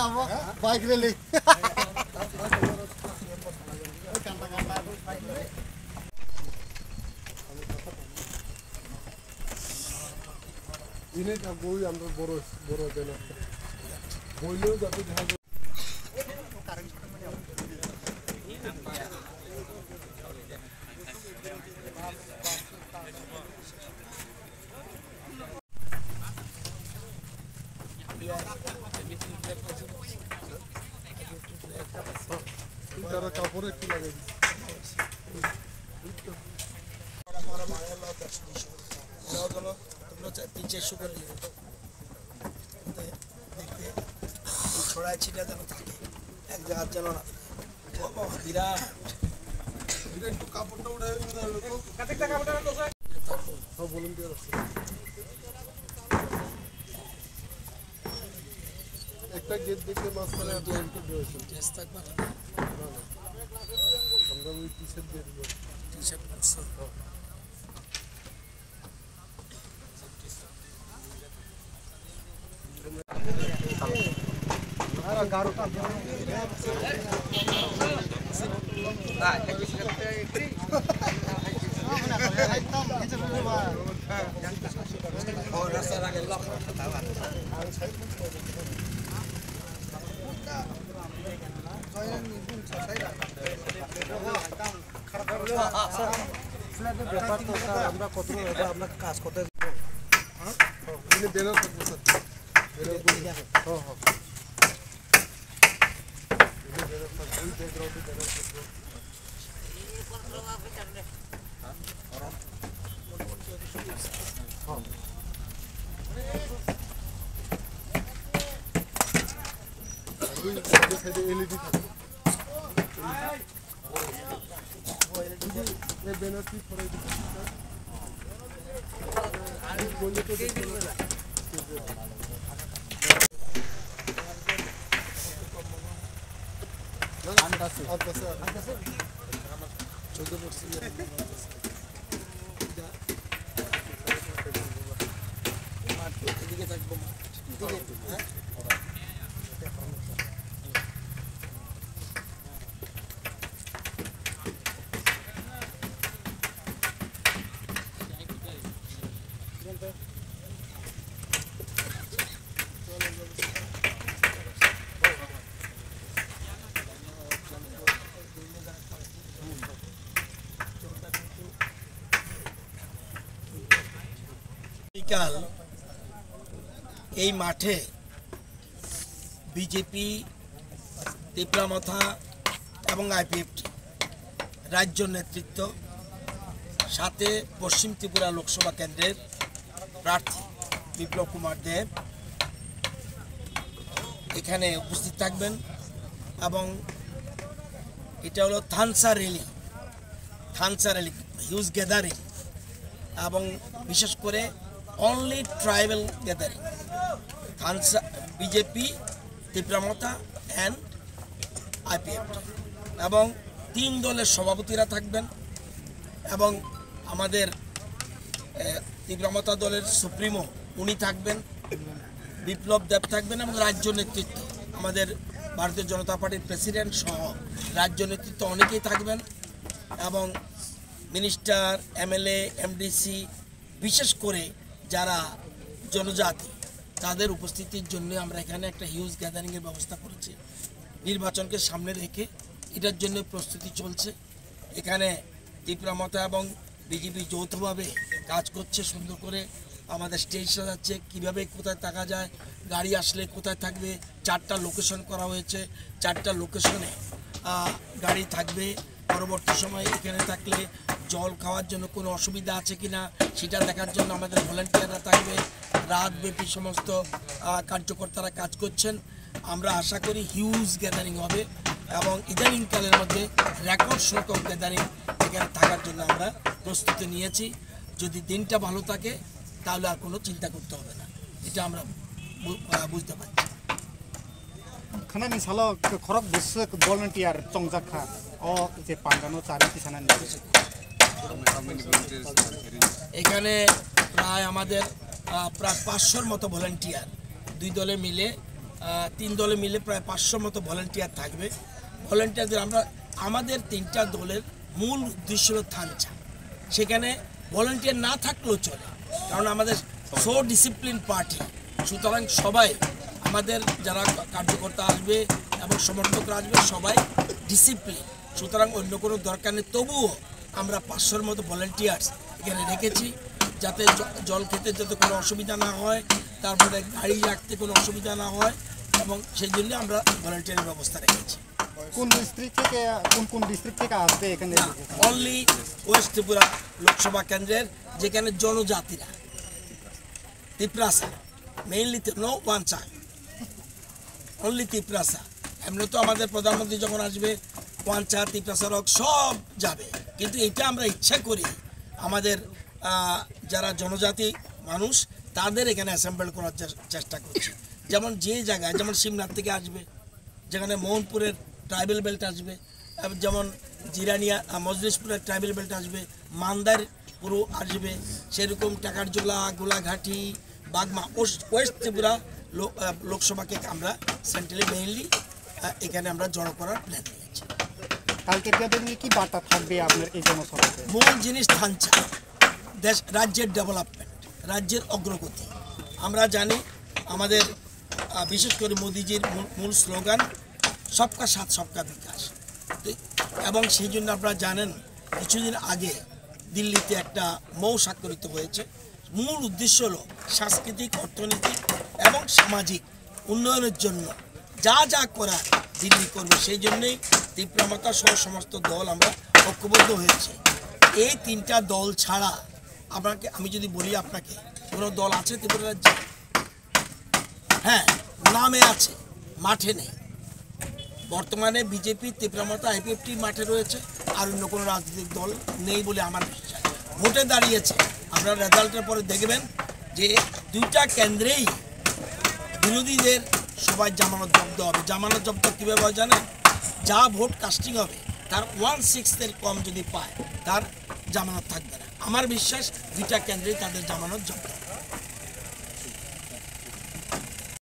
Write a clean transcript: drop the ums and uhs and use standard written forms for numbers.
Bike rally. Ini tak boleh ambil boros jenak. Boleh tapi dah. Cara kapur ekটু লাগাই पीछे sugar दिए देखते छोड़ा छिटा যেন থাকে এক জায়গা যেন না বিরাট একটু কাপড়টা উঠাই দিও তো কতটা কাপড়টা তো স্যার সব ভলান্টিয়ার আছে একটা গেট দেখে মাছ করে আর দুটো দিয়েছে টেস্ট থাকবে না আমরা ওই টি-শার্ট দিয়ে দিব টি-শার্ট পরছো আরে গাড়োটা না এক কিছু করতে একটু একদম নিচে পড়বে বা ও রাস্তা আগে লক তাও ব্যাপার তো স্যার আমরা কত এটা আপনার কাজ করতে হ্যাঁ তিনি বেরো থাকবো স্যার বেরো হ্যাঁ হ্যাঁ এটা বেরো থাকবো ওই ব্যাকগ্রাউন্ডে বেরো থাকবো সাইডে এলইডি থাকবে এই ব্যানারটি ফরাই দিচ্ছি স্যার আর বললে তো দেখতে না আন্দাসে 14 বছর এদিকে থাকবো হ্যাঁ কাল এই মাঠে বিজেপি তীব্রামথা এবং আইপিএফটি রাজ্য নেতৃত্ব সাথে পশ্চিম ত্রিপুরা লোকসভা কেন্দ্রের প্রার্থী বিপ্লব কুমার দেব এখানে উপস্থিত থাকবেন এবং এটা হলো থানসা র্যালি হিউজ গ্যাদারিং এবং বিশেষ করে only tribal gathering Thansa BJP Tipramotha and IPFT এবং 3 দলের সভাপতিরা থাকবেন এবং আমাদের তীব্রামথা দলের সুপ্রিমো উনি থাকবেন বিপ্লব দেব থাকবেন এবং রাজ্য নেতৃত্ব আমাদের ভারতীয় জনতা পার্টির প্রেসিডেন্ট সহ রাজ্য নেতৃত্ব অনেকেই থাকবেন এবং মিনিস্টার এমএলএ এমডিসি বিশেষ করে যারা জনজাতি তাদের উপস্থিতির জন্য আমরা এখানে একটা হিউজ গ্যাদারিংয়ের ব্যবস্থা করেছি নির্বাচনকে সামনে রেখে এটার জন্য প্রস্তুতি চলছে এখানে তীব্রামথা এবং বিজেপি যৌথভাবে কাজ করছে সুন্দর করে আমাদের স্টেজ সাজাচ্ছে কীভাবে কোথায় থাকা যায় গাড়ি আসলে কোথায় থাকবে 4টা লোকেশন করা হয়েছে 4টা লোকেশনে গাড়ি থাকবে পরবর্তী সময় এখানে থাকলে জল খাওয়ার জন্য কোনো অসুবিধা আছে কিনা সেটা দেখার জন্য আমাদের ভলান্টিয়াররা থাকবে রাতব্যাপী সমস্ত কার্যকর্তারা কাজ করছেন আমরা আশা করি হিউজ গ্যাদারিং হবে এবং ইদানিংকালের মধ্যে রেকর্ড সংখ্যক গ্যাদারিং এখানে থাকার জন্য আমরা প্রস্তুতি নিয়েছি যদি দিনটা ভালো থাকে তাহলে আর কোনো চিন্তা করতে হবে না এটা আমরা বুঝতে পারছি খানানি সালো খরক বসে ভলান্টিয়ার চংজাখা ও যে পাঙ্গানো চারিটি সানানি এখানে প্রায় আমাদের প্রায় 500-র মতো ভলান্টিয়ার দুই দলে মিলে 3 দলে মিলে প্রায় 500 মতো ভলেন্টিয়ার থাকবে। ভলেন্টিয়ারদের আমরা আমাদের 3টা দলের মূল উদ্দেশ্য হলো থানচা, সেখানে ভলেন্টিয়ার না থাকলেও চলে, কারণ আমাদের সো ডিসিপ্লিন পার্টি। সুতরাং সবাই আমাদের যারা কার্যকর্তা আসবে এবং সমর্থকরা আসবে সবাই ডিসিপ্লিন, সুতরাং অন্য কোনো দরকার নেই। তবুও আমরা 500-র মতো ভলেন্টিয়ার্স এখানে রেখেছি, যাতে জল খেতে যাতে কোনো অসুবিধা না হয়, তারপরে গাড়ি রাখতে কোনো অসুবিধা না হয়, এবং সেই জন্য আমরা ভলেন্টিয়ারের ব্যবস্থা রেখেছি। কোন ডিস্ট্রিক্ট থেকে আসবে এখানে? অনলি ওয়েস্ট ত্রিপুরা লোকসভা কেন্দ্রের, যেখানে জনজাতিরা Tiprasa mainly no ওয়ানচা, only Tiprasa. এমনি তো আমাদের প্রধানমন্ত্রী যখন আসবে ওয়ানচা তিপ্রাসা রক সব যাবে, কিন্তু এটা আমরা ইচ্ছা করি আমাদের যারা জনজাতি মানুষ তাদের এখানে অ্যাসেম্বল করার চেষ্টা করছি। যেমন যে জায়গায়, যেমন সিমনাথ থেকে আসবে, যেখানে মোহনপুরের ট্রাইবেল বেল্ট আসবে, যেমন জিরানিয়া মজলিশপুরের ট্রাইবেল বেল্ট আসবে, মান্দার পুরো আসবে, সেরকম টাকারজোলা, গোলাঘাটি, বাগমা, ওয়েস্ট ত্রিপুরা লোকসভাকে আমরা সেন্ট্রালি মেইনলি এখানে আমরা জড়ো করার প্ল্যান নিয়েছি। কালকের দিনে কি বার্তা থাকবে আপনার এই জনসভাতে? মূল জিনিস থানচা, রাজ্যের ডেভেলপমেন্ট, রাজ্যের অগ্রগতি। আমরা জানি আমাদের বিশেষ করে মোদিজির মূল স্লোগান সবকা সাথ সবকা বিকাশ, এবং সেই জন্য আপনারা জানেন কিছুদিন আগে দিল্লিতে একটা মৌ স্বাক্ষরিত হয়েছে। মূল উদ্দেশ্য হলো সাংস্কৃতিক, অর্থনৈতিক এবং সামাজিক উন্নয়নের জন্য যা যা করার দিল্লি করবে, সেই জন্যই ত্রিপুরামাতা সহ সমস্ত দল আমরা ঐক্যবদ্ধ হয়েছে। এই 3টা দল ছাড়া আমি যদি বলি আপনাকে, কোনো দল আছে ত্রিপুরা রাজ্যে? হ্যাঁ, নামে আছে, মাঠে নেই। বর্তমানে বিজেপি, ত্রিপুরামাতা, আইপিএফটি মাঠে রয়েছে, আর অন্য কোনো রাজনৈতিক দল নেই বলে আমার বিশ্বাস। ভোটে দাঁড়িয়েছে, আপনারা রেজাল্টের পরে দেখবেন যে 2টা কেন্দ্রেই বিরোধীদের সবাই জামানত জব্দ হবে। জামানত জব্দ কীভাবে হয় জানেন? যা ভোট কাস্টিং হবে তার 1/6 কম যদি পায় তার জামানত থাকবে না। আমার বিশ্বাস 2টা কেন্দ্রেই তাদের জামানত জব্দ হবে।